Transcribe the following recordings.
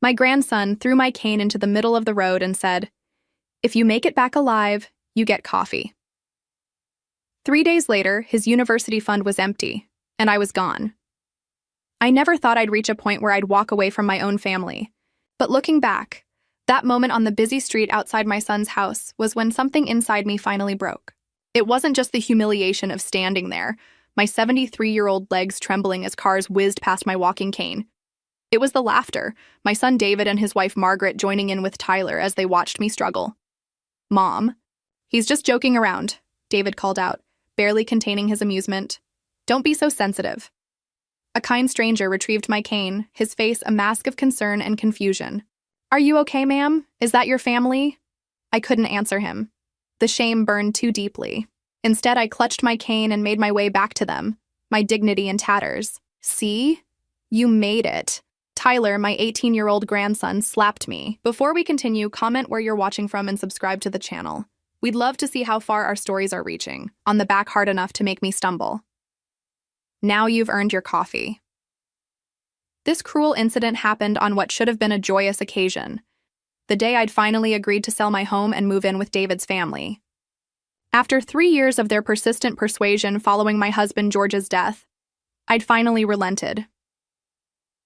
My grandson threw my cane into the middle of the road and said, "If you make it back alive, you get coffee." 3 days later, his university fund was empty, and I was gone. I never thought I'd reach a point where I'd walk away from my own family. But looking back, that moment on the busy street outside my son's house was when something inside me finally broke. It wasn't just the humiliation of standing there, my 73-year-old legs trembling as cars whizzed past my walking cane. It was the laughter, my son David and his wife Margaret joining in with Tyler as they watched me struggle. "Mom, he's just joking around," David called out, barely containing his amusement. "Don't be so sensitive." A kind stranger retrieved my cane, his face a mask of concern and confusion. "Are you okay, ma'am? Is that your family?" I couldn't answer him. The shame burned too deeply. Instead, I clutched my cane and made my way back to them, my dignity in tatters. "See? You made it." Tyler, my 18-year-old grandson, slapped me. Before we continue, comment where you're watching from and subscribe to the channel. We'd love to see how far our stories are reaching, on the back hard enough to make me stumble. Now you've earned your coffee. This cruel incident happened on what should have been a joyous occasion, the day I'd finally agreed to sell my home and move in with David's family. After 3 years of their persistent persuasion following my husband George's death, I'd finally relented.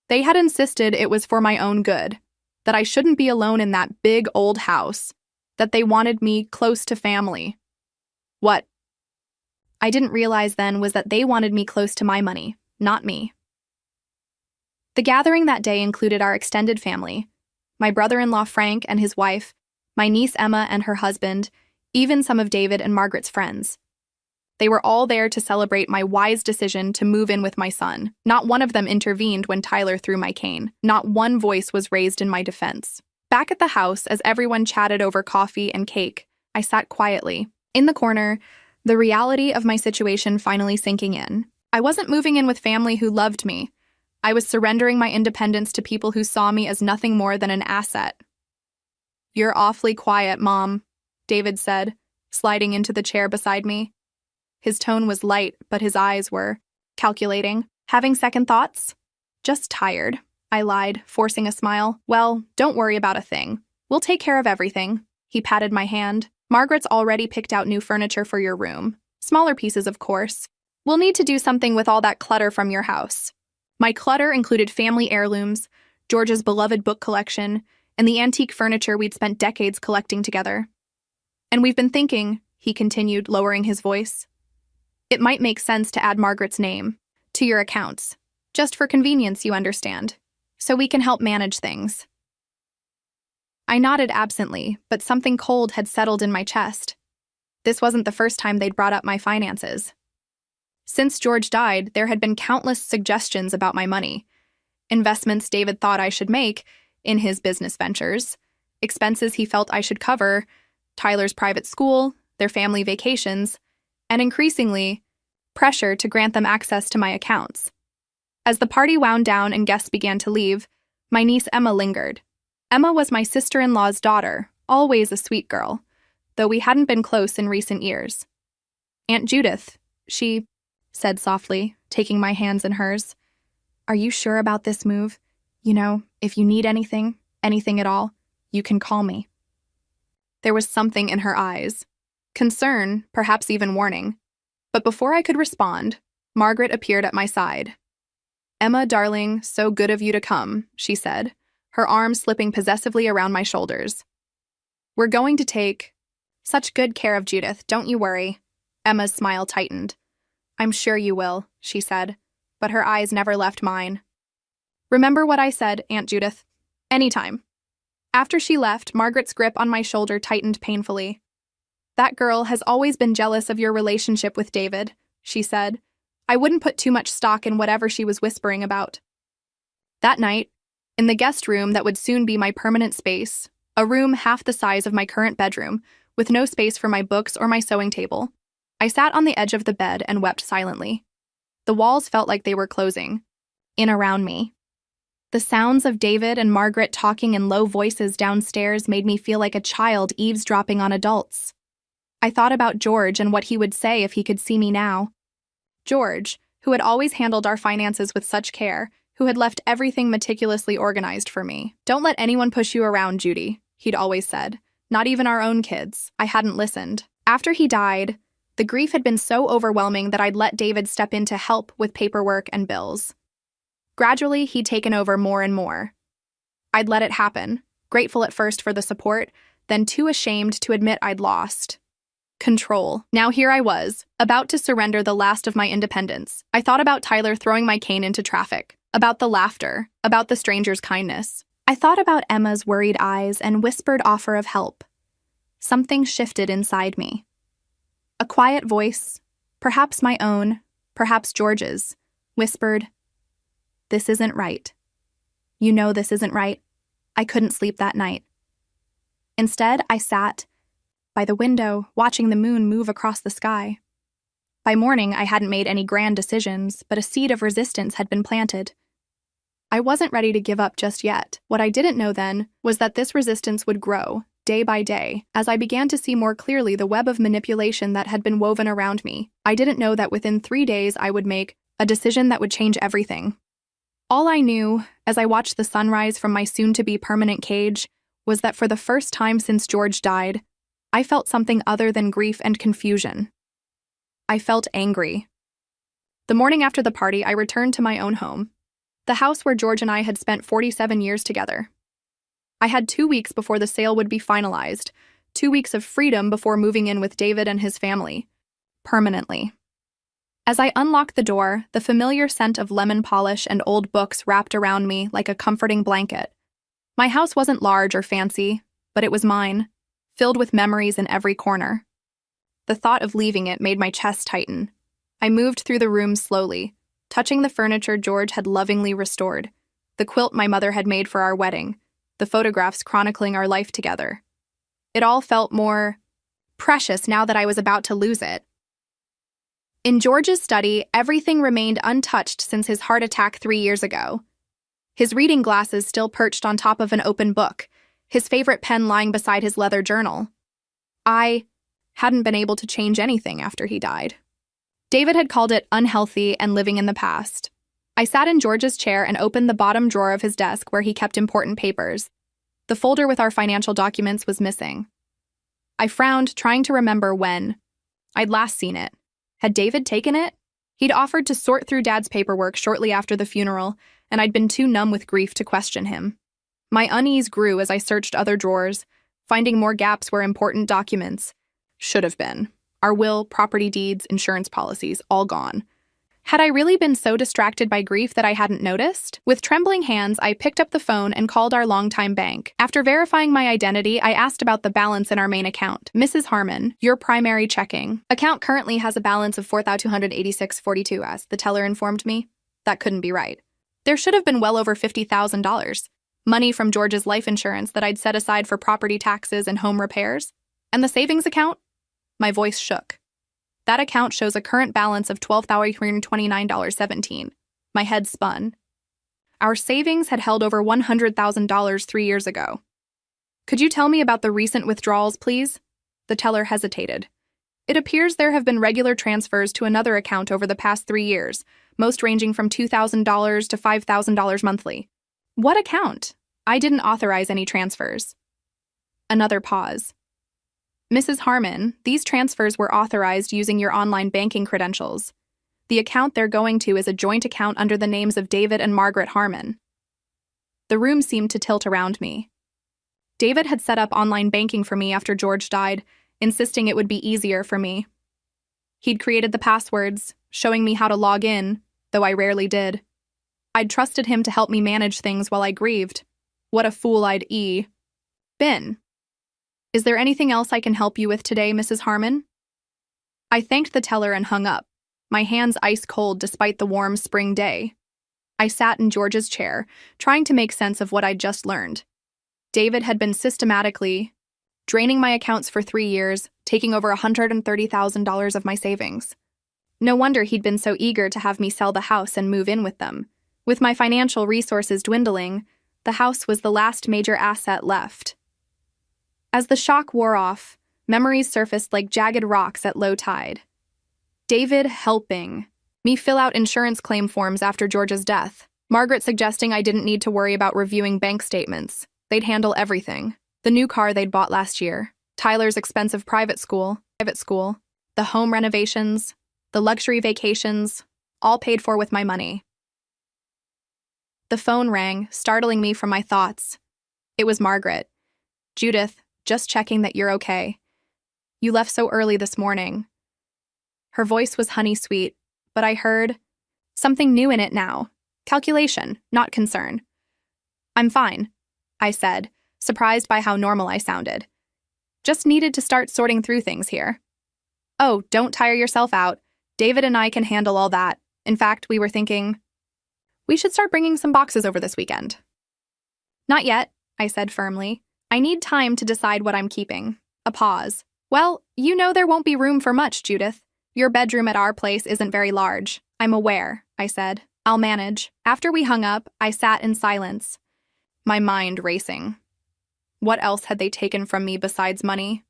They had insisted it was for my own good, that I shouldn't be alone in that big old house, that they wanted me close to family. What I didn't realize then was that they wanted me close to my money, not me. The gathering that day included our extended family, my brother-in-law Frank and his wife, my niece Emma and her husband, even some of David and Margaret's friends. They were all there to celebrate my wise decision to move in with my son. Not one of them intervened when Tyler threw my cane. Not one voice was raised in my defense. Back at the house, as everyone chatted over coffee and cake, I sat quietly. In the corner, the reality of my situation finally sinking in. I wasn't moving in with family who loved me. I was surrendering my independence to people who saw me as nothing more than an asset. "You're awfully quiet, Mom," David said, sliding into the chair beside me. His tone was light, but his eyes were calculating. "Having second thoughts?" "Just tired," I lied, forcing a smile. "Well, don't worry about a thing. We'll take care of everything." He patted my hand. "Margaret's already picked out new furniture for your room. Smaller pieces, of course. We'll need to do something with all that clutter from your house." My clutter included family heirlooms, George's beloved book collection, and the antique furniture we'd spent decades collecting together. "And we've been thinking," he continued, lowering his voice, "it might make sense to add Margaret's name to your accounts, just for convenience, you understand, so we can help manage things." I nodded absently, but something cold had settled in my chest. This wasn't the first time they'd brought up my finances. Since George died, there had been countless suggestions about my money. Investments David thought I should make in his business ventures, expenses he felt I should cover, Tyler's private school, their family vacations, and increasingly, pressure to grant them access to my accounts. As the party wound down and guests began to leave, my niece Emma lingered. Emma was my sister-in-law's daughter, always a sweet girl, though we hadn't been close in recent years. "Aunt Judith," she said softly, taking my hands in hers. "Are you sure about this move? You know, if you need anything at all, you can call me." There was something in her eyes. Concern, perhaps even warning. But before I could respond, Margaret appeared at my side. "Emma, darling, so good of you to come," she said, her arms slipping possessively around my shoulders. "We're going to take such good care of Judith, don't you worry." Emma's smile tightened. "I'm sure you will," she said, but her eyes never left mine. "Remember what I said, Aunt Judith. Anytime." After she left, Margaret's grip on my shoulder tightened painfully. "That girl has always been jealous of your relationship with David," she said. "I wouldn't put too much stock in whatever she was whispering about." That night, in the guest room that would soon be my permanent space, a room half the size of my current bedroom, with no space for my books or my sewing table, I sat on the edge of the bed and wept silently. The walls felt like they were closing in around me. The sounds of David and Margaret talking in low voices downstairs made me feel like a child eavesdropping on adults. I thought about George and what he would say if he could see me now. George, who had always handled our finances with such care, who had left everything meticulously organized for me. "Don't let anyone push you around, Judy," he'd always said. Not even our own kids. I hadn't listened. After he died, the grief had been so overwhelming that I'd let David step in to help with paperwork and bills. Gradually, he'd taken over more and more. I'd let it happen, grateful at first for the support, then too ashamed to admit I'd lost control. Now here I was, about to surrender the last of my independence. I thought about Tyler throwing my cane into traffic, about the laughter, about the stranger's kindness. I thought about Emma's worried eyes and whispered offer of help. Something shifted inside me. A quiet voice, perhaps my own, perhaps George's, whispered, "This isn't right. You know this isn't right." I couldn't sleep that night. Instead, I sat by the window, watching the moon move across the sky. By morning, I hadn't made any grand decisions, but a seed of resistance had been planted. I wasn't ready to give up just yet. What I didn't know then was that this resistance would grow, day by day, as I began to see more clearly the web of manipulation that had been woven around me. I didn't know that within 3 days I would make a decision that would change everything. All I knew, as I watched the sunrise from my soon-to-be permanent cage, was that for the first time since George died, I felt something other than grief and confusion. I felt angry. The morning after the party, I returned to my own home, the house where George and I had spent 47 years together. I had 2 weeks before the sale would be finalized, 2 weeks of freedom before moving in with David and his family, permanently. As I unlocked the door, the familiar scent of lemon polish and old books wrapped around me like a comforting blanket. My house wasn't large or fancy, but it was mine, filled with memories in every corner. The thought of leaving it made my chest tighten. I moved through the rooms slowly, touching the furniture George had lovingly restored, the quilt my mother had made for our wedding, the photographs chronicling our life together. It all felt more precious now that I was about to lose it. In George's study, everything remained untouched since his heart attack 3 years ago. His reading glasses still perched on top of an open book, his favorite pen lying beside his leather journal. I hadn't been able to change anything after he died. David had called it unhealthy and living in the past. I sat in George's chair and opened the bottom drawer of his desk where he kept important papers. The folder with our financial documents was missing. I frowned, trying to remember when I'd last seen it. Had David taken it? He'd offered to sort through Dad's paperwork shortly after the funeral, and I'd been too numb with grief to question him. My unease grew as I searched other drawers, finding more gaps where important documents should have been. Our will, property deeds, insurance policies, all gone. Had I really been so distracted by grief that I hadn't noticed? With trembling hands, I picked up the phone and called our longtime bank. After verifying my identity, I asked about the balance in our main account. "Mrs. Harmon, your primary checking account currently has a balance of $4,286.42, the teller informed me. That couldn't be right. There should have been well over $50,000. Money from George's life insurance that I'd set aside for property taxes and home repairs. And the savings account?" My voice shook. "That account shows a current balance of $12,329.17. My head spun. Our savings had held over $100,000 3 years ago. "Could you tell me about the recent withdrawals, please?" The teller hesitated. "It appears there have been regular transfers to another account over the past 3 years, most ranging from $2,000 to $5,000 monthly." "What account? I didn't authorize any transfers." Another pause. "Mrs. Harmon, these transfers were authorized using your online banking credentials. The account they're going to is a joint account under the names of David and Margaret Harmon." The room seemed to tilt around me. David had set up online banking for me after George died, insisting it would be easier for me. He'd created the passwords, showing me how to log in, though I rarely did. I'd trusted him to help me manage things while I grieved. What a fool I'd been. "Is there anything else I can help you with today, Mrs. Harmon?" I thanked the teller and hung up, my hands ice cold despite the warm spring day. I sat in George's chair, trying to make sense of what I'd just learned. David had been systematically draining my accounts for 3 years, taking over $130,000 of my savings. No wonder he'd been so eager to have me sell the house and move in with them. With my financial resources dwindling, the house was the last major asset left. As the shock wore off, memories surfaced like jagged rocks at low tide. David helping me fill out insurance claim forms after George's death. Margaret suggesting I didn't need to worry about reviewing bank statements. They'd handle everything. The new car they'd bought last year, Tyler's expensive private school, the home renovations, the luxury vacations, all paid for with my money. The phone rang, startling me from my thoughts. It was Margaret. "Judith, just checking that you're okay. You left so early this morning." Her voice was honey-sweet, but I heard something new in it now. Calculation, not concern. "I'm fine," I said, surprised by how normal I sounded. "Just needed to start sorting through things here." "Oh, don't tire yourself out. David and I can handle all that. In fact, we were thinking we should start bringing some boxes over this weekend." "Not yet," I said firmly. "I need time to decide what I'm keeping." A pause. "Well, you know there won't be room for much, Judith. Your bedroom at our place isn't very large." "I'm aware," I said. "I'll manage." After we hung up, I sat in silence, my mind racing. What else had they taken from me besides money?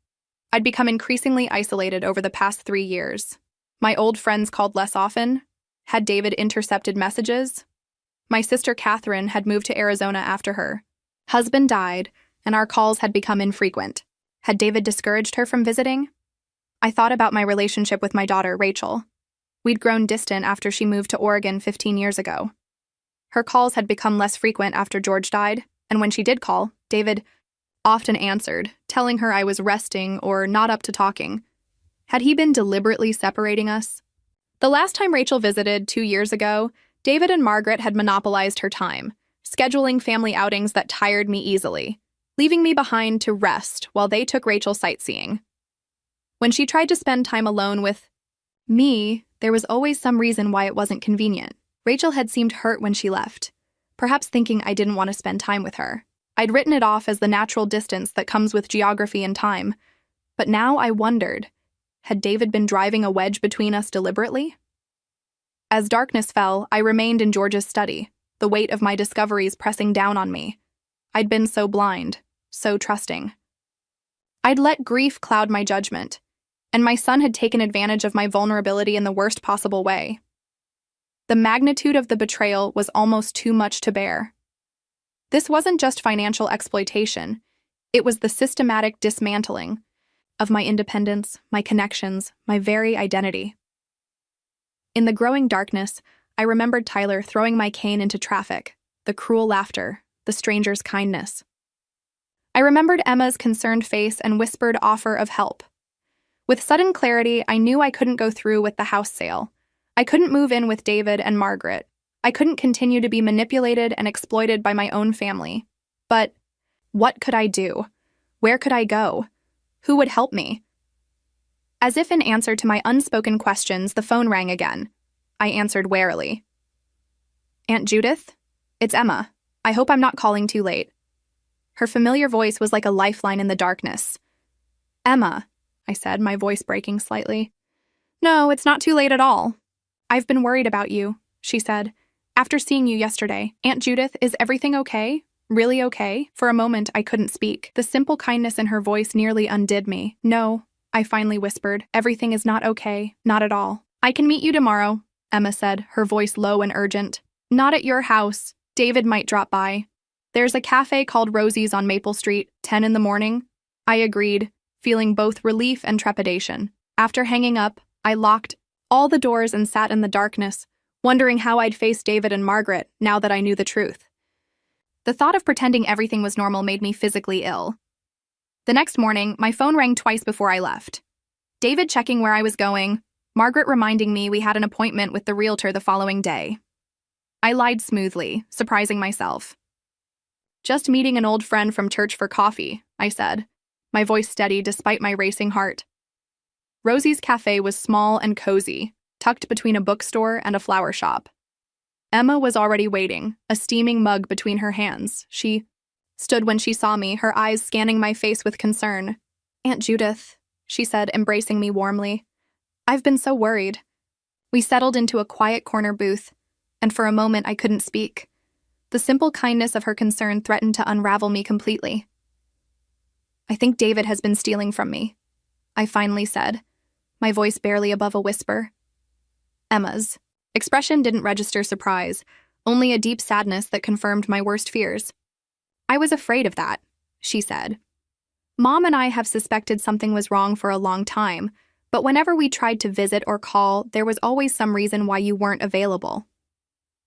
I'd become increasingly isolated over the past 3 years. My old friends called less often. Had David intercepted messages? My sister Catherine had moved to Arizona after her husband died, and our calls had become infrequent. Had David discouraged her from visiting? I thought about my relationship with my daughter, Rachel. We'd grown distant after she moved to Oregon 15 years ago. Her calls had become less frequent after George died, and when she did call, David often answered, telling her I was resting or not up to talking. Had he been deliberately separating us? The last time Rachel visited, 2 years ago, David and Margaret had monopolized her time, scheduling family outings that tired me easily, leaving me behind to rest while they took Rachel sightseeing. When she tried to spend time alone with me, there was always some reason why it wasn't convenient. Rachel had seemed hurt when she left, perhaps thinking I didn't want to spend time with her. I'd written it off as the natural distance that comes with geography and time, but now I wondered, had David been driving a wedge between us deliberately? As darkness fell, I remained in George's study, the weight of my discoveries pressing down on me. I'd been so blind, so trusting. I'd let grief cloud my judgment, and my son had taken advantage of my vulnerability in the worst possible way. The magnitude of the betrayal was almost too much to bear. This wasn't just financial exploitation, it was the systematic dismantling of my independence, my connections, my very identity. In the growing darkness, I remembered Tyler throwing my cane into traffic, the cruel laughter, the stranger's kindness. I remembered Emma's concerned face and whispered offer of help. With sudden clarity, I knew I couldn't go through with the house sale. I couldn't move in with David and Margaret. I couldn't continue to be manipulated and exploited by my own family. But what could I do? Where could I go? Who would help me? As if in answer to my unspoken questions, the phone rang again. I answered warily. "Aunt Judith? It's Emma. I hope I'm not calling too late." Her familiar voice was like a lifeline in the darkness. "Emma," I said, my voice breaking slightly. "No, it's not too late at all. I've been worried about you," she said. "After seeing you yesterday, Aunt Judith, is everything okay? Really okay?" For a moment, I couldn't speak. The simple kindness in her voice nearly undid me. "No," I finally whispered. "Everything is not okay. Not at all." "I can meet you tomorrow," Emma said, her voice low and urgent. "Not at your house. David might drop by. There's a cafe called Rosie's on Maple Street, 10 in the morning." I agreed, feeling both relief and trepidation. After hanging up, I locked all the doors and sat in the darkness, wondering how I'd face David and Margaret now that I knew the truth. The thought of pretending everything was normal made me physically ill. The next morning, my phone rang twice before I left. David checking where I was going, Margaret reminding me we had an appointment with the realtor the following day. I lied smoothly, surprising myself. "Just meeting an old friend from church for coffee," I said, my voice steady despite my racing heart. Rosie's cafe was small and cozy, tucked between a bookstore and a flower shop. Emma was already waiting, a steaming mug between her hands. She stood when she saw me, her eyes scanning my face with concern. "Aunt Judith," she said, embracing me warmly. "I've been so worried." We settled into a quiet corner booth, and for a moment I couldn't speak. The simple kindness of her concern threatened to unravel me completely. "I think David has been stealing from me," I finally said, my voice barely above a whisper. Emma's expression didn't register surprise, only a deep sadness that confirmed my worst fears. I was afraid of that, she said. Mom and I have suspected something was wrong for a long time, but whenever we tried to visit or call, there was always some reason why you weren't available.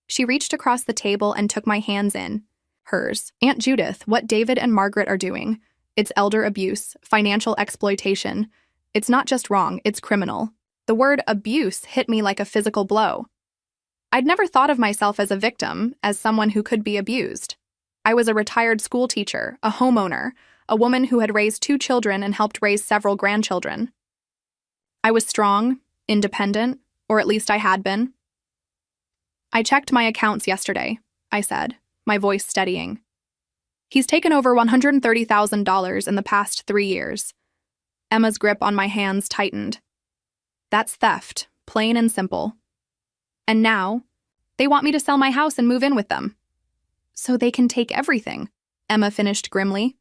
She reached across the table and took my hands in hers. Aunt Judith, what David and Margaret are doing. It's elder abuse, financial exploitation. It's not just wrong, it's criminal. The word abuse hit me like a physical blow. I'd never thought of myself as a victim, as someone who could be abused. I was a retired school teacher, a homeowner, a woman who had raised 2 children and helped raise several grandchildren. I was strong, independent, or at least I had been. I checked my accounts yesterday, I said, my voice steadying. He's taken over $130,000 in the past 3 years. Emma's grip on my hands tightened. That's theft, plain and simple. And now, they want me to sell my house and move in with them. So they can take everything, Emma finished grimly.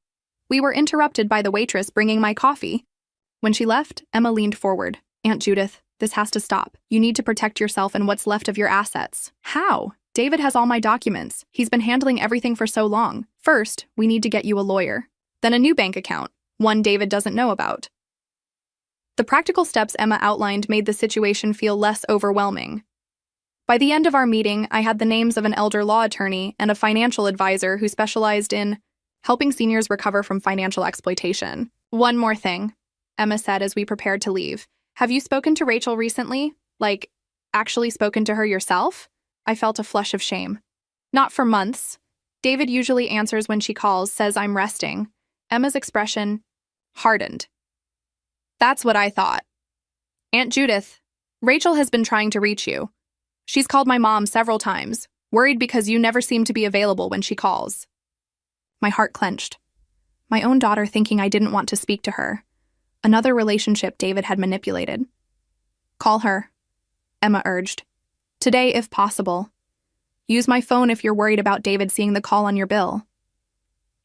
We were interrupted by the waitress bringing my coffee. When she left, Emma leaned forward. Aunt Judith, this has to stop. You need to protect yourself and what's left of your assets. How? David has all my documents. He's been handling everything for so long. First, we need to get you a lawyer. Then a new bank account, one David doesn't know about. The practical steps Emma outlined made the situation feel less overwhelming. By the end of our meeting, I had the names of an elder law attorney and a financial advisor who specialized in helping seniors recover from financial exploitation. One more thing, Emma said as we prepared to leave. Have you spoken to Rachel recently? Like, actually spoken to her yourself? I felt a flush of shame. Not for months. David usually answers when she calls, says I'm resting. Emma's expression hardened. That's what I thought. Aunt Judith, Rachel has been trying to reach you. She's called my mom several times, worried because you never seem to be available when she calls. My heart clenched. My own daughter thinking I didn't want to speak to her. Another relationship David had manipulated. Call her, Emma urged. Today, if possible. Use my phone if you're worried about David seeing the call on your bill.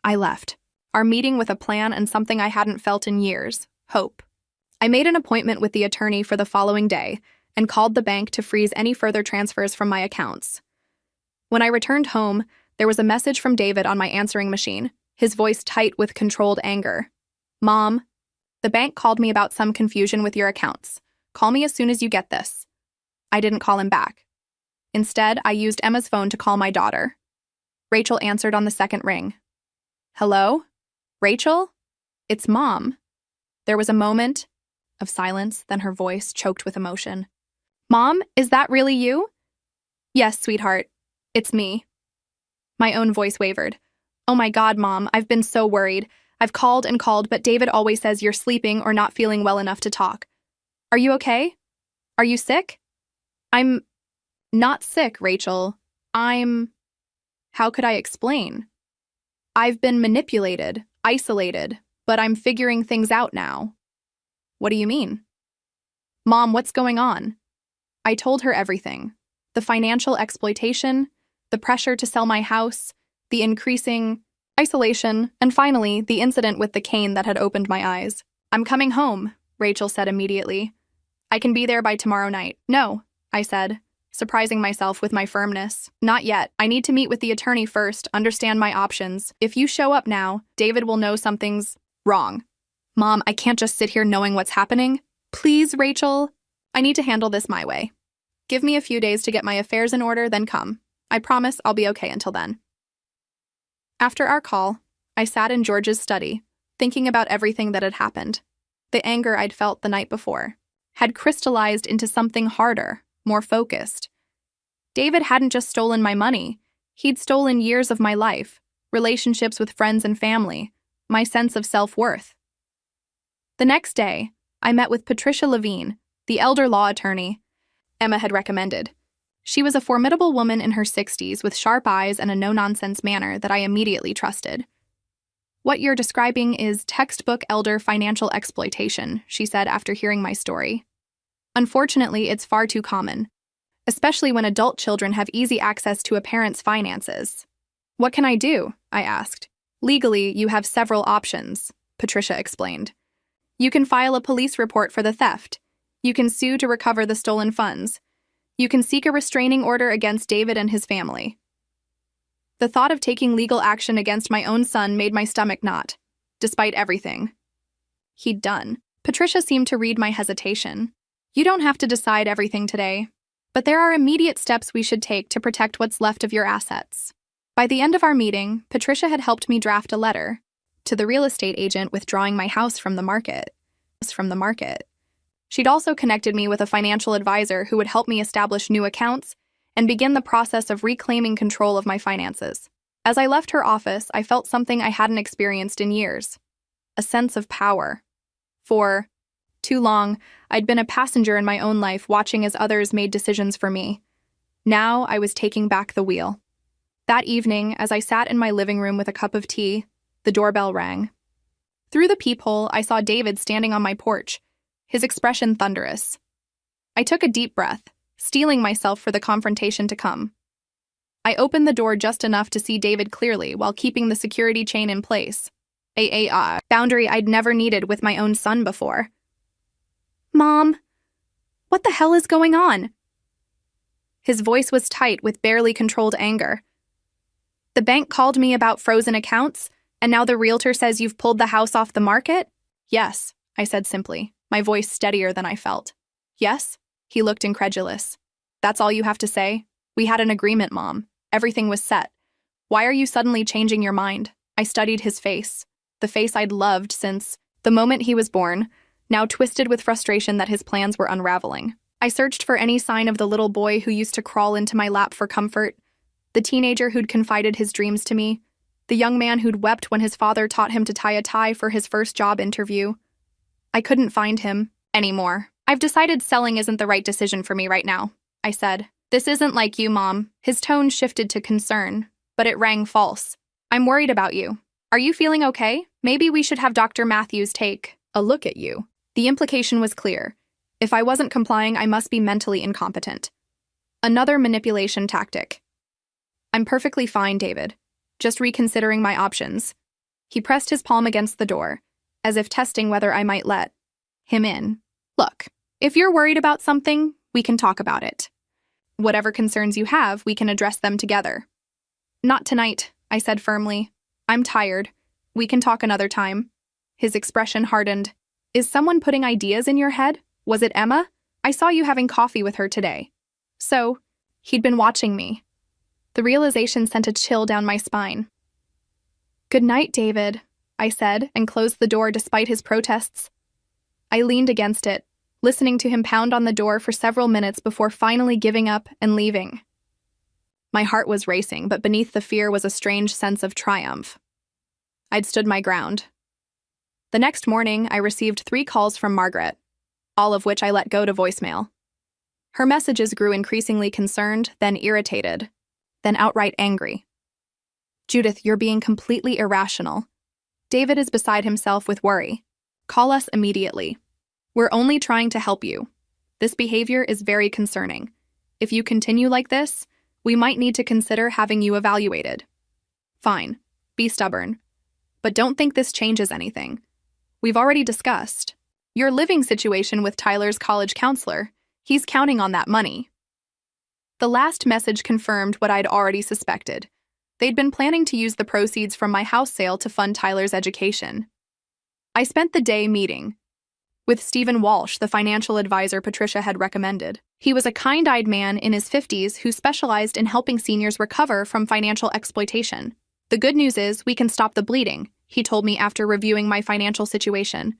I left, our meeting with a plan and something I hadn't felt in years, hope. I made an appointment with the attorney for the following day and called the bank to freeze any further transfers from my accounts. When I returned home, there was a message from David on my answering machine, his voice tight with controlled anger. Mom, the bank called me about some confusion with your accounts. Call me as soon as you get this. I didn't call him back. Instead, I used Emma's phone to call my daughter. Rachel answered on the second ring. Hello? Rachel? It's Mom. There was a moment of silence, then her voice choked with emotion. Mom, is that really you? Yes, sweetheart. It's me. My own voice wavered. Oh my God, Mom, I've been so worried. I've called and called, but David always says you're sleeping or not feeling well enough to talk. Are you okay? Are you sick? I'm not sick, Rachel. How could I explain? I've been manipulated, isolated, but I'm figuring things out now. What do you mean? Mom, what's going on? I told her everything. The financial exploitation, the pressure to sell my house, the increasing isolation, and finally, the incident with the cane that had opened my eyes. I'm coming home, Rachel said immediately. I can be there by tomorrow night. No, I said, surprising myself with my firmness. Not yet. I need to meet with the attorney first, understand my options. If you show up now, David will know something's wrong. Mom, I can't just sit here knowing what's happening. Please, Rachel. I need to handle this my way. Give me a few days to get my affairs in order, then come. I promise I'll be okay until then. After our call, I sat in George's study, thinking about everything that had happened. The anger I'd felt the night before had crystallized into something harder, more focused. David hadn't just stolen my money. He'd stolen years of my life, relationships with friends and family, my sense of self-worth. The next day, I met with Patricia Levine, the elder law attorney Emma had recommended. She was a formidable woman in her 60s with sharp eyes and a no-nonsense manner that I immediately trusted. What you're describing is textbook elder financial exploitation, she said after hearing my story. Unfortunately, it's far too common, especially when adult children have easy access to a parent's finances. What can I do? I asked. Legally, you have several options, Patricia explained. You can file a police report for the theft. You can sue to recover the stolen funds. You can seek a restraining order against David and his family. The thought of taking legal action against my own son made my stomach knot, despite everything he'd done. Patricia seemed to read my hesitation. You don't have to decide everything today, but there are immediate steps we should take to protect what's left of your assets. By the end of our meeting, Patricia had helped me draft a letter to the real estate agent withdrawing my house from the market. She'd also connected me with a financial advisor who would help me establish new accounts and begin the process of reclaiming control of my finances. As I left her office, I felt something I hadn't experienced in years: a sense of power. For too long, I'd been a passenger in my own life, watching as others made decisions for me. Now I was taking back the wheel. That evening, as I sat in my living room with a cup of tea, the doorbell rang. Through the peephole, I saw David standing on my porch, his expression thunderous. I took a deep breath, steeling myself for the confrontation to come. I opened the door just enough to see David clearly while keeping the security chain in place. A boundary I'd never needed with my own son before. Mom, what the hell is going on? His voice was tight with barely controlled anger. The bank called me about frozen accounts, and now the realtor says you've pulled the house off the market? Yes, I said simply, my voice steadier than I felt. Yes? He looked incredulous. That's all you have to say? We had an agreement, Mom. Everything was set. Why are you suddenly changing your mind? I studied his face, the face I'd loved since the moment he was born, now twisted with frustration that his plans were unraveling. I searched for any sign of the little boy who used to crawl into my lap for comfort, the teenager who'd confided his dreams to me, the young man who'd wept when his father taught him to tie a tie for his first job interview. I couldn't find him anymore. I've decided selling isn't the right decision for me right now, I said. This isn't like you, Mom. His tone shifted to concern, but it rang false. I'm worried about you. Are you feeling okay? Maybe we should have Dr. Matthews take a look at you. The implication was clear. If I wasn't complying, I must be mentally incompetent. Another manipulation tactic. I'm perfectly fine, David. Just reconsidering my options. He pressed his palm against the door, as if testing whether I might let him in. Look, if you're worried about something, we can talk about it. Whatever concerns you have, we can address them together. Not tonight, I said firmly. I'm tired. We can talk another time. His expression hardened. Is someone putting ideas in your head? Was it Emma? I saw you having coffee with her today. So, he'd been watching me. The realization sent a chill down my spine. Good night, David, I said, and closed the door despite his protests. I leaned against it, listening to him pound on the door for several minutes before finally giving up and leaving. My heart was racing, but beneath the fear was a strange sense of triumph. I'd stood my ground. The next morning, I received 3 calls from Margaret, all of which I let go to voicemail. Her messages grew increasingly concerned, then irritated, then outright angry. Judith, you're being completely irrational. David is beside himself with worry. Call us immediately. We're only trying to help you. This behavior is very concerning. If you continue like this, we might need to consider having you evaluated. Fine. Be stubborn. But don't think this changes anything. We've already discussed your living situation with Tyler's college counselor. He's counting on that money. The last message confirmed what I'd already suspected. They'd been planning to use the proceeds from my house sale to fund Tyler's education. I spent the day meeting with Stephen Walsh, the financial advisor Patricia had recommended. He was a kind-eyed man in his 50s who specialized in helping seniors recover from financial exploitation. The good news is we can stop the bleeding, he told me after reviewing my financial situation.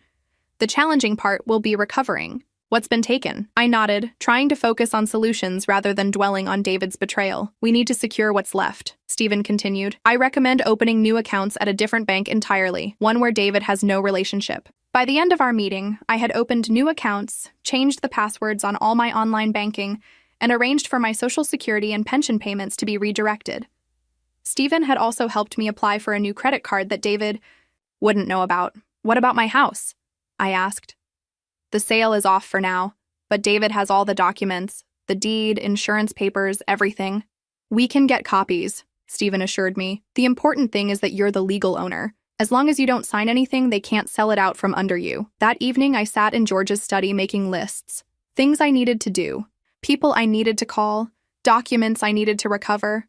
The challenging part will be recovering what's been taken. I nodded, trying to focus on solutions rather than dwelling on David's betrayal. We need to secure what's left, Stephen continued. I recommend opening new accounts at a different bank entirely, one where David has no relationship. By the end of our meeting, I had opened new accounts, changed the passwords on all my online banking, and arranged for my Social Security and pension payments to be redirected. Stephen had also helped me apply for a new credit card that David wouldn't know about. What about my house? I asked. The sale is off for now, but David has all the documents, the deed, insurance papers, everything. We can get copies, Stephen assured me. The important thing is that you're the legal owner. As long as you don't sign anything, they can't sell it out from under you. That evening, I sat in George's study making lists. Things I needed to do, people I needed to call, documents I needed to recover.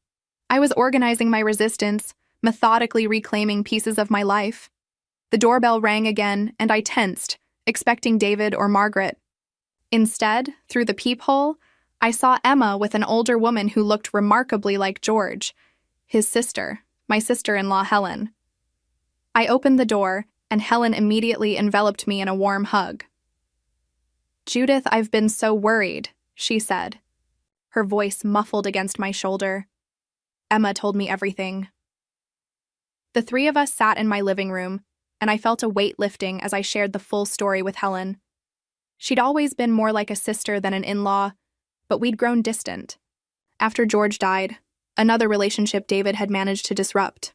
I was organizing my resistance, methodically reclaiming pieces of my life. The doorbell rang again, and I tensed, expecting David or Margaret. Instead, through the peephole, I saw Emma with an older woman who looked remarkably like George, his sister, my sister-in-law Helen. I opened the door, and Helen immediately enveloped me in a warm hug. "Judith, I've been so worried," she said, her voice muffled against my shoulder. Emma told me everything. The three of us sat in my living room, and I felt a weight lifting as I shared the full story with Helen. She'd always been more like a sister than an in-law, but we'd grown distant. After George died, another relationship David had managed to disrupt.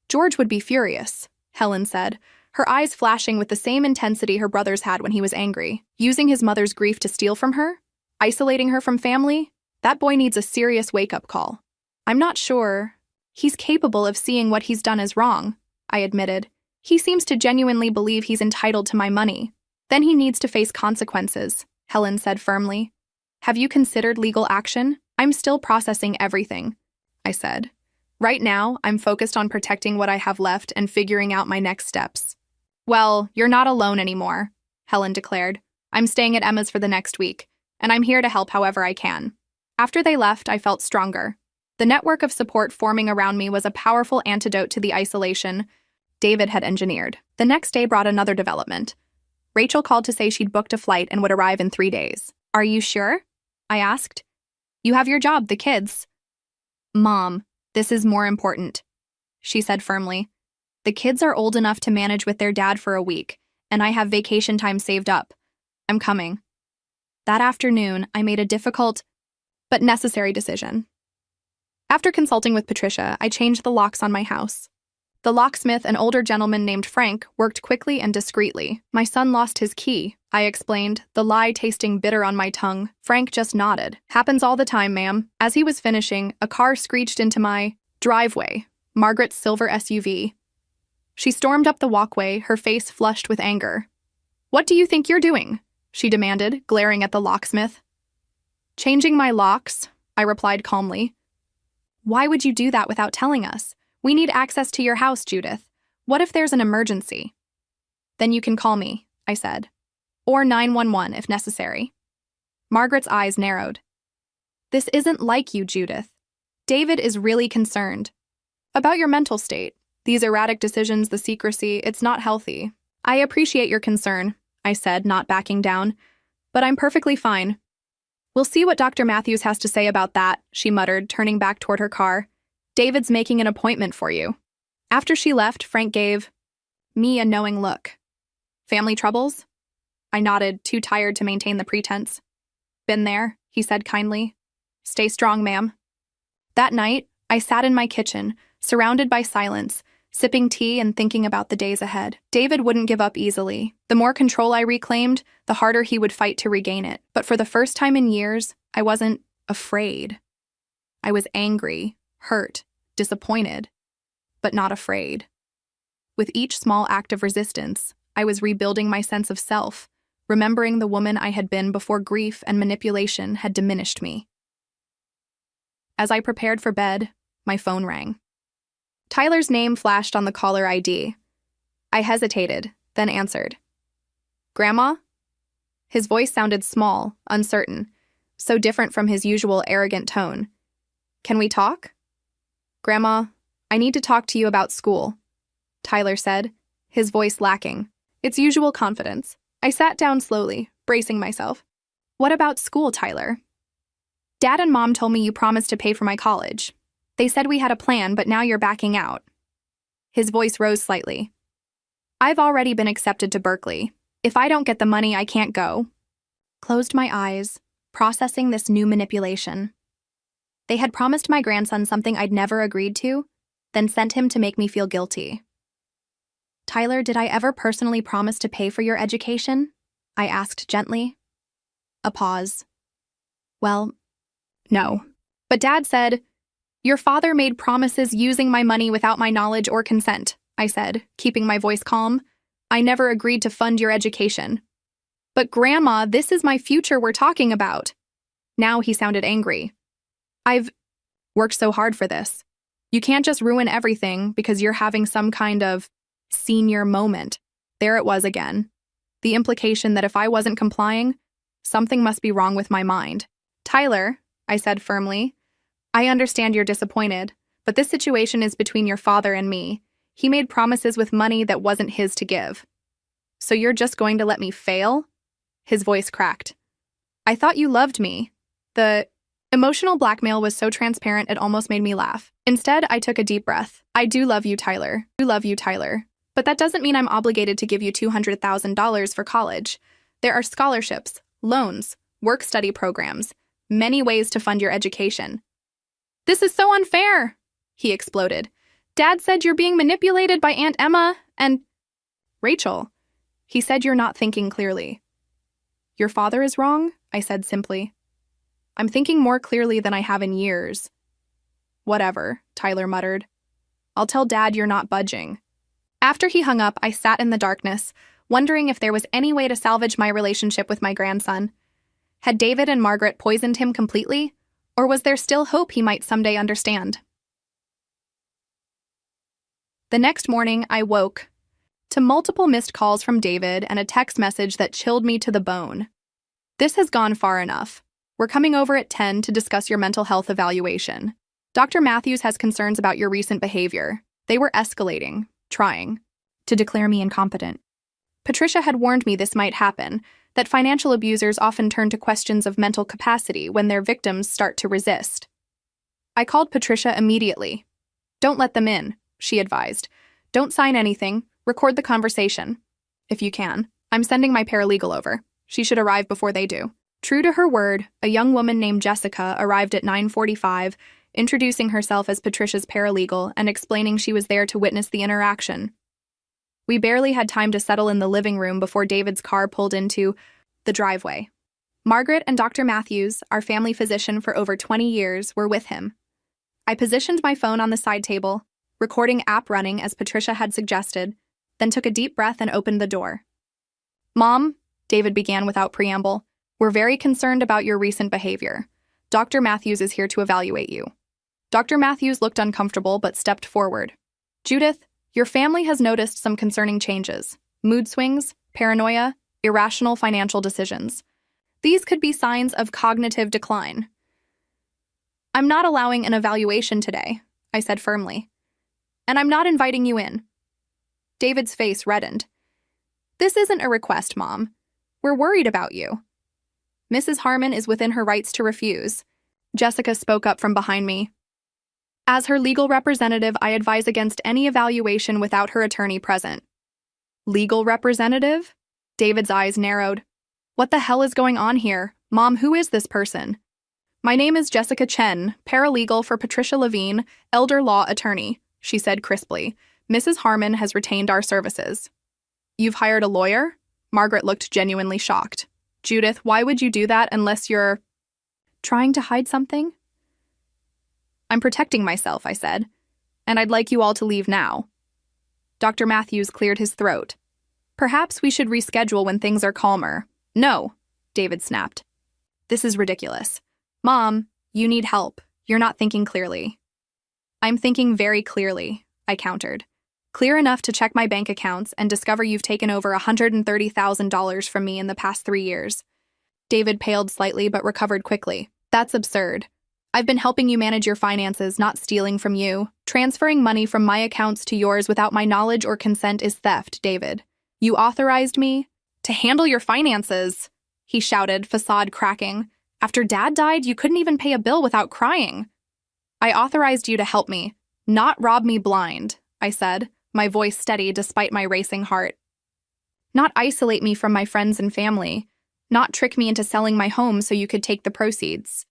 George would be furious, Helen said, her eyes flashing with the same intensity her brothers had when he was angry. Using his mother's grief to steal from her? Isolating her from family? That boy needs a serious wake-up call. I'm not sure. He's capable of seeing what he's done as wrong, I admitted. He seems to genuinely believe he's entitled to my money. Then he needs to face consequences, Helen said firmly. Have you considered legal action? I'm still processing everything, I said. Right now, I'm focused on protecting what I have left and figuring out my next steps. Well, you're not alone anymore, Helen declared. I'm staying at Emma's for the next week, and I'm here to help however I can. After they left, I felt stronger. The network of support forming around me was a powerful antidote to the isolation David had engineered. The next day brought another development. Rachel called to say she'd booked a flight and would arrive in 3 days. Are you sure? I asked. You have your job, the kids. Mom, this is more important, she said firmly. The kids are old enough to manage with their dad for a week, and I have vacation time saved up. I'm coming. That afternoon, I made a difficult but necessary decision. After consulting with Patricia, I changed the locks on my house. The locksmith, an older gentleman named Frank, worked quickly and discreetly. My son lost his key, I explained, the lie tasting bitter on my tongue. Frank just nodded. Happens all the time, ma'am. As he was finishing, a car screeched into my driveway, Margaret's silver SUV. She stormed up the walkway, her face flushed with anger. What do you think you're doing? She demanded, glaring at the locksmith. Changing my locks, I replied calmly. Why would you do that without telling us? We need access to your house, Judith. What if there's an emergency? Then you can call me, I said. Or 911 if necessary. Margaret's eyes narrowed. This isn't like you, Judith. David is really concerned. About your mental state. These erratic decisions, the secrecy, it's not healthy. I appreciate your concern, I said, not backing down. But I'm perfectly fine. We'll see what Dr. Matthews has to say about that, she muttered, turning back toward her car. David's making an appointment for you. After she left, Frank gave me a knowing look. Family troubles? I nodded, too tired to maintain the pretense. Been there, he said kindly. Stay strong, ma'am. That night, I sat in my kitchen, surrounded by silence, sipping tea and thinking about the days ahead. David wouldn't give up easily. The more control I reclaimed, the harder he would fight to regain it. But for the first time in years, I wasn't afraid. I was angry, hurt, disappointed, but not afraid. With each small act of resistance, I was rebuilding my sense of self, remembering the woman I had been before grief and manipulation had diminished me. As I prepared for bed, my phone rang. Tyler's name flashed on the caller ID. I hesitated, then answered. Grandma? His voice sounded small, uncertain, so different from his usual arrogant tone. Can we talk? Grandma, I need to talk to you about school, Tyler said, his voice lacking its usual confidence. I sat down slowly, bracing myself. What about school, Tyler? Dad and Mom told me you promised to pay for my college. They said we had a plan, but now you're backing out. His voice rose slightly. I've already been accepted to Berkeley. If I don't get the money, I can't go. Closed my eyes, processing this new manipulation. They had promised my grandson something I'd never agreed to, then sent him to make me feel guilty. Tyler, did I ever personally promise to pay for your education? I asked gently. A pause. Well, no. But Dad said, your father made promises using my money without my knowledge or consent, I said, keeping my voice calm. I never agreed to fund your education. But Grandma, this is my future we're talking about. Now he sounded angry. Worked so hard for this. You can't just ruin everything because you're having some kind of senior moment. There it was again. The implication that if I wasn't complying, something must be wrong with my mind. Tyler, I said firmly, I understand you're disappointed, but this situation is between your father and me. He made promises with money that wasn't his to give. So you're just going to let me fail? His voice cracked. I thought you loved me. The emotional blackmail was so transparent it almost made me laugh. Instead, I took a deep breath. I do love you, Tyler. I do love you, Tyler. But that doesn't mean I'm obligated to give you $200,000 for college. There are scholarships, loans, work-study programs, many ways to fund your education. This is so unfair, he exploded. Dad said you're being manipulated by Aunt Emma and Rachel. He said you're not thinking clearly. Your father is wrong, I said simply. I'm thinking more clearly than I have in years. Whatever, Tyler muttered. I'll tell Dad you're not budging. After he hung up, I sat in the darkness, wondering if there was any way to salvage my relationship with my grandson. Had David and Margaret poisoned him completely, or was there still hope he might someday understand? The next morning, I woke to multiple missed calls from David and a text message that chilled me to the bone. This has gone far enough. We're coming over at 10 to discuss your mental health evaluation. Dr. Matthews has concerns about your recent behavior. They were escalating, trying to declare me incompetent. Patricia had warned me this might happen, that financial abusers often turn to questions of mental capacity when their victims start to resist. I called Patricia immediately. Don't let them in, she advised. Don't sign anything. Record the conversation. If you can. I'm sending my paralegal over. She should arrive before they do. True to her word, a young woman named Jessica arrived at 9:45, introducing herself as Patricia's paralegal and explaining she was there to witness the interaction. We barely had time to settle in the living room before David's car pulled into the driveway. Margaret and Dr. Matthews, our family physician for over 20 years, were with him. I positioned my phone on the side table, recording app running as Patricia had suggested, then took a deep breath and opened the door. Mom, David began without preamble, we're very concerned about your recent behavior. Dr. Matthews is here to evaluate you. Dr. Matthews looked uncomfortable but stepped forward. Judith, your family has noticed some concerning changes. Mood swings, paranoia, irrational financial decisions. These could be signs of cognitive decline. I'm not allowing an evaluation today, I said firmly. And I'm not inviting you in. David's face reddened. This isn't a request, Mom. We're worried about you. Mrs. Harmon is within her rights to refuse. Jessica spoke up from behind me. As her legal representative, I advise against any evaluation without her attorney present. Legal representative? David's eyes narrowed. What the hell is going on here? Mom, who is this person? My name is Jessica Chen, paralegal for Patricia Levine, elder law attorney, she said crisply. Mrs. Harmon has retained our services. You've hired a lawyer? Margaret looked genuinely shocked. Judith, why would you do that unless you're trying to hide something? I'm protecting myself, I said, and I'd like you all to leave now. Dr. Matthews cleared his throat. Perhaps we should reschedule when things are calmer. No, David snapped. This is ridiculous. Mom, you need help. You're not thinking clearly. I'm thinking very clearly, I countered. Clear enough to check my bank accounts and discover you've taken over $130,000 from me in the past 3 years. David paled slightly but recovered quickly. That's absurd. I've been helping you manage your finances, not stealing from you. Transferring money from my accounts to yours without my knowledge or consent is theft, David. You authorized me to handle your finances, he shouted, facade cracking. After Dad died, you couldn't even pay a bill without crying. I authorized you to help me, not rob me blind, I said, my voice steady despite my racing heart. Not isolate me from my friends and family, not trick me into selling my home so you could take the proceeds.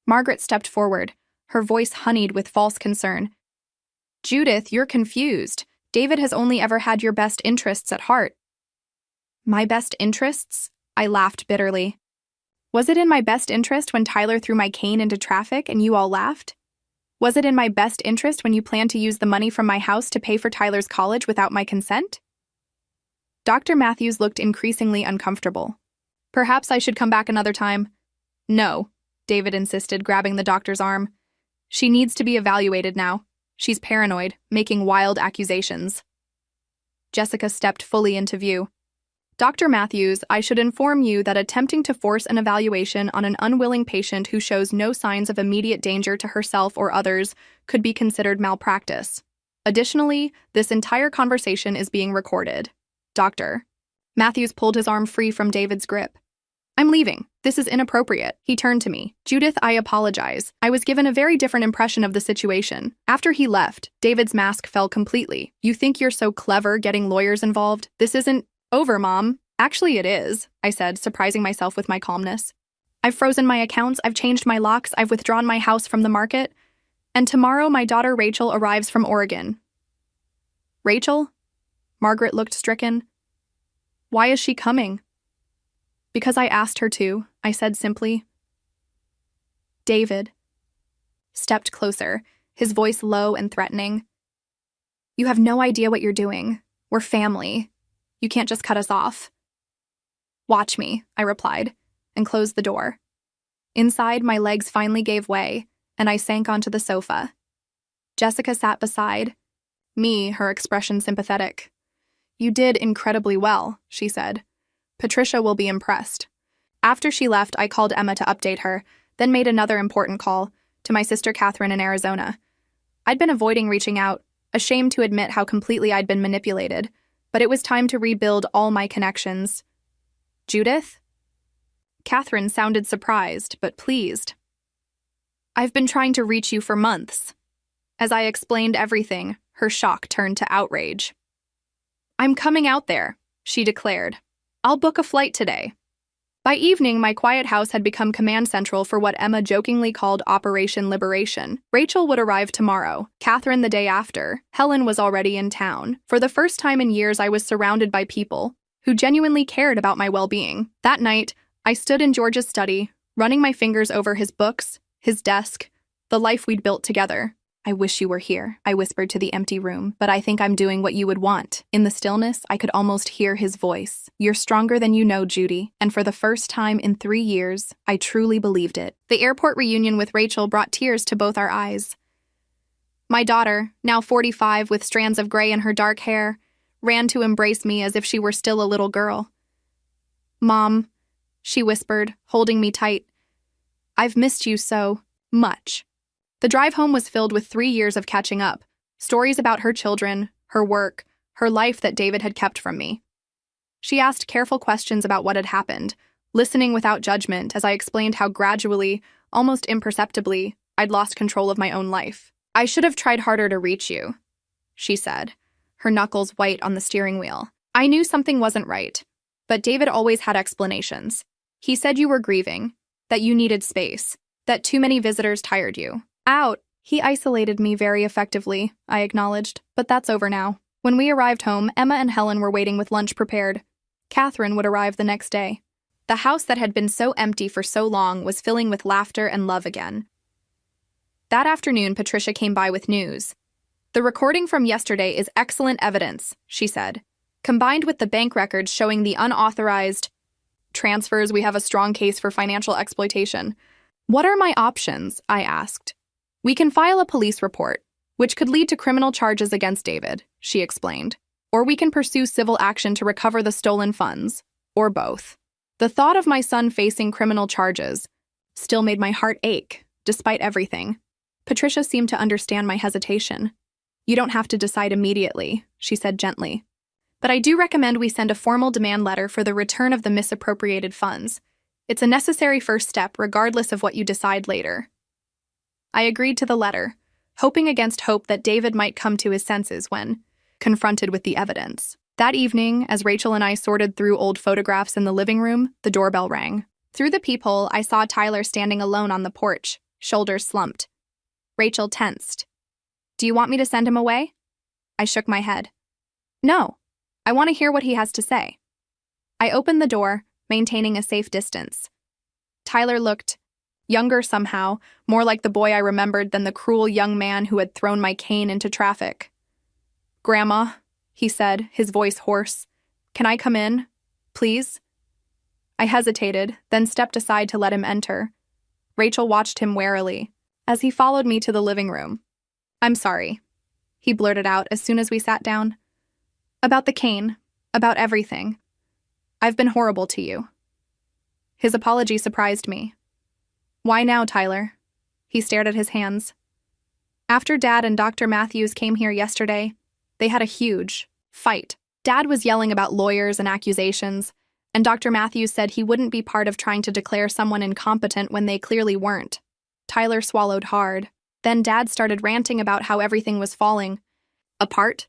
Margaret stepped forward, her voice honeyed with false concern. Judith, you're confused. David has only ever had your best interests at heart. My best interests? I laughed bitterly. Was it in my best interest when Tyler threw my cane into traffic and you all laughed? Was it in my best interest when you planned to use the money from my house to pay for Tyler's college without my consent? Dr. Matthews looked increasingly uncomfortable. Perhaps I should come back another time. No, David insisted, grabbing the doctor's arm. She needs to be evaluated now. She's paranoid, making wild accusations. Jessica stepped fully into view. Dr. Matthews, I should inform you that attempting to force an evaluation on an unwilling patient who shows no signs of immediate danger to herself or others could be considered malpractice. Additionally, this entire conversation is being recorded. Doctor. Matthews pulled his arm free from David's grip. I'm leaving. This is inappropriate. He turned to me. Judith, I apologize. I was given a very different impression of the situation. After he left, David's mask fell completely. You think you're so clever getting lawyers involved? This isn't over, Mom. Actually, it is, I said, surprising myself with my calmness. I've frozen my accounts, I've changed my locks, I've withdrawn my house from the market, and tomorrow my daughter Rachel arrives from Oregon. Rachel? Margaret looked stricken. Why is she coming? Because I asked her to, I said simply. David stepped closer, his voice low and threatening. You have no idea what you're doing. We're family. You can't just cut us off. Watch me, I replied, and closed the door. Inside, my legs finally gave way, and I sank onto the sofa. Jessica sat beside me, her expression sympathetic. You did incredibly well, she said. Patricia will be impressed. After she left, I called Emma to update her, then made another important call to my sister Catherine in Arizona. I'd been avoiding reaching out, ashamed to admit how completely I'd been manipulated, but it was time to rebuild all my connections. Judith? Catherine sounded surprised, but pleased. I've been trying to reach you for months. As I explained everything, her shock turned to outrage. I'm coming out there, she declared. I'll book a flight today. By evening, my quiet house had become command central for what Emma jokingly called Operation Liberation. Rachel would arrive tomorrow, Catherine the day after. Helen was already in town. For the first time in years, I was surrounded by people who genuinely cared about my well-being. That night, I stood in George's study, running my fingers over his books, his desk, the life we'd built together. I wish you were here, I whispered to the empty room, but I think I'm doing what you would want. In the stillness, I could almost hear his voice. You're stronger than you know, Judy. And for the first time in 3 years, I truly believed it. The airport reunion with Rachel brought tears to both our eyes. My daughter, now 45 with strands of gray in her dark hair, ran to embrace me as if she were still a little girl. Mom, she whispered, holding me tight. I've missed you so much. The drive home was filled with 3 years of catching up, stories about her children, her work, her life that David had kept from me. She asked careful questions about what had happened, listening without judgment as I explained how gradually, almost imperceptibly, I'd lost control of my own life. I should have tried harder to reach you, she said, her knuckles white on the steering wheel. I knew something wasn't right, but David always had explanations. He said you were grieving, that you needed space, that too many visitors tired you. Out. He isolated me very effectively, I acknowledged, but that's over now. When we arrived home, Emma and Helen were waiting with lunch prepared. Catherine would arrive the next day. The house that had been so empty for so long was filling with laughter and love again. That afternoon, Patricia came by with news. The recording from yesterday is excellent evidence, she said. Combined with the bank records showing the unauthorized transfers, we have a strong case for financial exploitation. What are my options? I asked. We can file a police report, which could lead to criminal charges against David, she explained. Or we can pursue civil action to recover the stolen funds, or both. The thought of my son facing criminal charges still made my heart ache, despite everything. Patricia seemed to understand my hesitation. You don't have to decide immediately, she said gently. But I do recommend we send a formal demand letter for the return of the misappropriated funds. It's a necessary first step, regardless of what you decide later. I agreed to the letter, hoping against hope that David might come to his senses when confronted with the evidence. That evening, as Rachel and I sorted through old photographs in the living room, the doorbell rang. Through the peephole, I saw Tyler standing alone on the porch, shoulders slumped. Rachel tensed. Do you want me to send him away? I shook my head. No, I want to hear what he has to say. I opened the door, maintaining a safe distance. Tyler looked younger somehow, more like the boy I remembered than the cruel young man who had thrown my cane into traffic. Grandma, he said, his voice hoarse. Can I come in? Please? I hesitated, then stepped aside to let him enter. Rachel watched him warily. as he followed me to the living room. "I'm sorry," he blurted out as soon as we sat down. "About the cane, about everything. I've been horrible to you." His apology surprised me. "Why now, Tyler?" He stared at his hands. "After Dad and Dr. Matthews came here yesterday, they had a huge fight. Dad was yelling about lawyers and accusations, and Dr. Matthews said he wouldn't be part of trying to declare someone incompetent when they clearly weren't." Tyler swallowed hard. Then Dad started ranting about how everything was falling apart.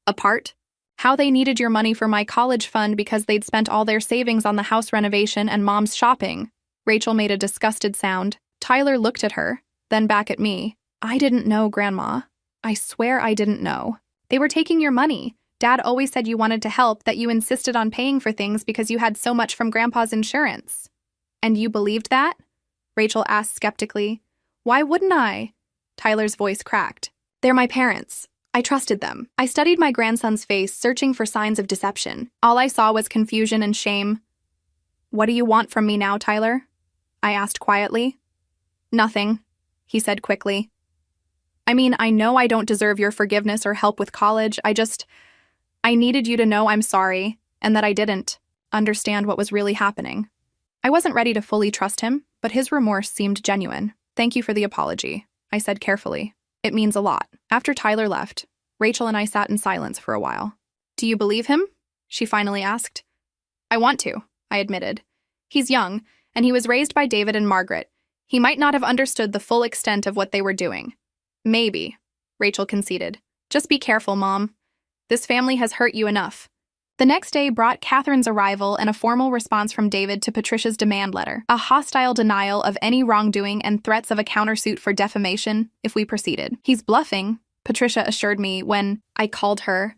Apart? How they needed your money for my college fund because they'd spent all their savings on the house renovation and Mom's shopping. Rachel made a disgusted sound. Tyler looked at her, then back at me. "I didn't know, Grandma. I swear I didn't know. They were taking your money. Dad always said you wanted to help, that you insisted on paying for things because you had so much from Grandpa's insurance." "And you believed that?" Rachel asked skeptically. "Why wouldn't I?" Tyler's voice cracked. "They're my parents. I trusted them. I studied my grandson's face, searching for signs of deception. All I saw was confusion and shame." "What do you want from me now, Tyler?" I asked quietly. "Nothing," he said quickly. "I mean, I know I don't deserve your forgiveness or help with college. I needed you to know I'm sorry, and that I didn't understand what was really happening." I wasn't ready to fully trust him, but his remorse seemed genuine. "Thank you for the apology," I said carefully. "It means a lot." After Tyler left, Rachel and I sat in silence for a while. "Do you believe him?" she finally asked. "I want to," I admitted. "He's young, and he was raised by David and Margaret. He might not have understood the full extent of what they were doing." "Maybe," Rachel conceded. "Just be careful, Mom. This family has hurt you enough." The next day brought Catherine's arrival and a formal response from David to Patricia's demand letter, a hostile denial of any wrongdoing and threats of a countersuit for defamation if we proceeded. "He's bluffing," Patricia assured me when I called her.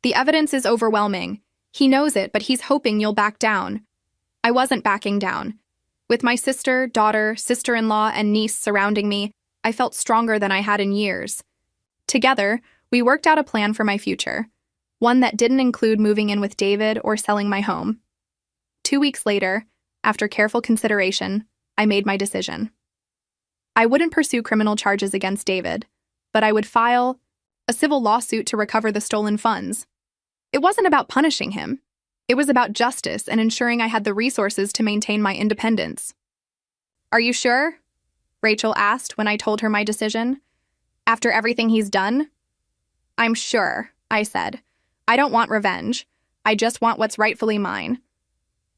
"The evidence is overwhelming. He knows it, but he's hoping you'll back down." I wasn't backing down. With my sister, daughter, sister-in-law, and niece surrounding me, I felt stronger than I had in years. Together, we worked out a plan for my future. One that didn't include moving in with David or selling my home. 2 weeks later, after careful consideration, I made my decision. I wouldn't pursue criminal charges against David, but I would file a civil lawsuit to recover the stolen funds. It wasn't about punishing him. It was about justice and ensuring I had the resources to maintain my independence. "Are you sure?" Rachel asked when I told her my decision. "After everything he's done?" "I'm sure," I said. "I don't want revenge. I just want what's rightfully mine."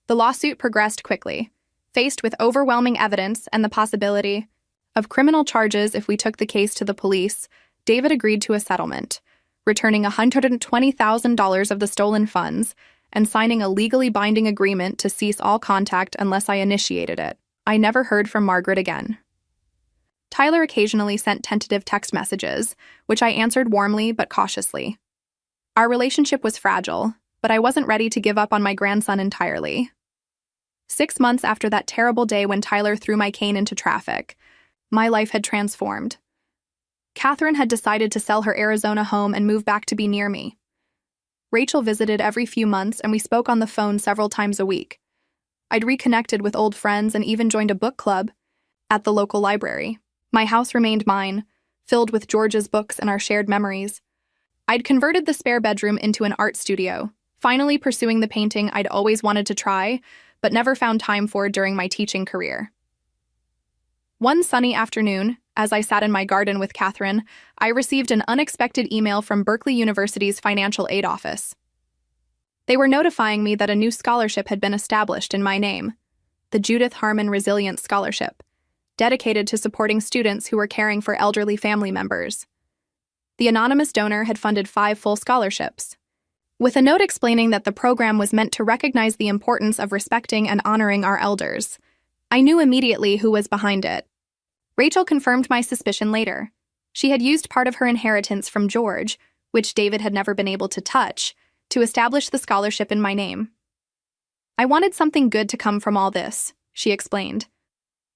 The lawsuit progressed quickly, faced with overwhelming evidence and the possibility of criminal charges if we took the case to the police. David agreed to a settlement, returning $120,000 of the stolen funds and signing a legally binding agreement to cease all contact unless I initiated it. I never heard from Margaret again. Tyler occasionally sent tentative text messages, which I answered warmly but cautiously. Our relationship was fragile, but I wasn't ready to give up on my grandson entirely. 6 months after that terrible day when Tyler threw my cane into traffic, my life had transformed. Catherine had decided to sell her Arizona home and move back to be near me. Rachel visited every few months, and we spoke on the phone several times a week. I'd reconnected with old friends and even joined a book club at the local library. My house remained mine, filled with George's books and our shared memories. I'd converted the spare bedroom into an art studio, finally pursuing the painting I'd always wanted to try, but never found time for during my teaching career. One sunny afternoon, as I sat in my garden with Catherine, I received an unexpected email from Berkeley University's financial aid office. They were notifying me that a new scholarship had been established in my name, the Judith Harmon Resilience Scholarship, dedicated to supporting students who were caring for elderly family members. The anonymous donor had funded 5 full scholarships, with a note explaining that the program was meant to recognize the importance of respecting and honoring our elders. I knew immediately who was behind it. Rachel confirmed my suspicion later. She had used part of her inheritance from George, which David had never been able to touch, to establish the scholarship in my name. "I wanted something good to come from all this," she explained.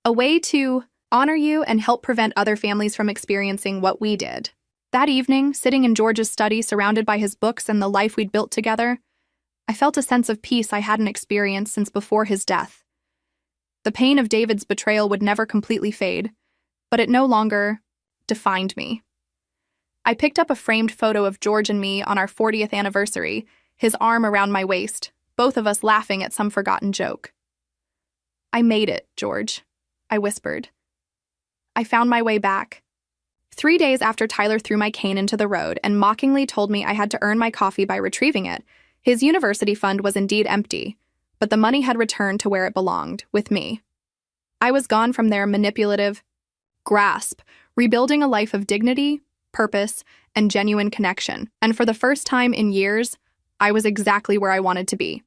"A way to honor you and help prevent other families from experiencing what we did." That evening, sitting in George's study surrounded by his books and the life we'd built together, I felt a sense of peace I hadn't experienced since before his death. The pain of David's betrayal would never completely fade, but it no longer defined me. I picked up a framed photo of George and me on our 40th anniversary, his arm around my waist, both of us laughing at some forgotten joke. "I made it, George," I whispered. I found my way back. 3 days after Tyler threw my cane into the road and mockingly told me I had to earn my coffee by retrieving it, his university fund was indeed empty, but the money had returned to where it belonged, with me. I was gone from their manipulative grasp, rebuilding a life of dignity, purpose, and genuine connection, and for the first time in years, I was exactly where I wanted to be.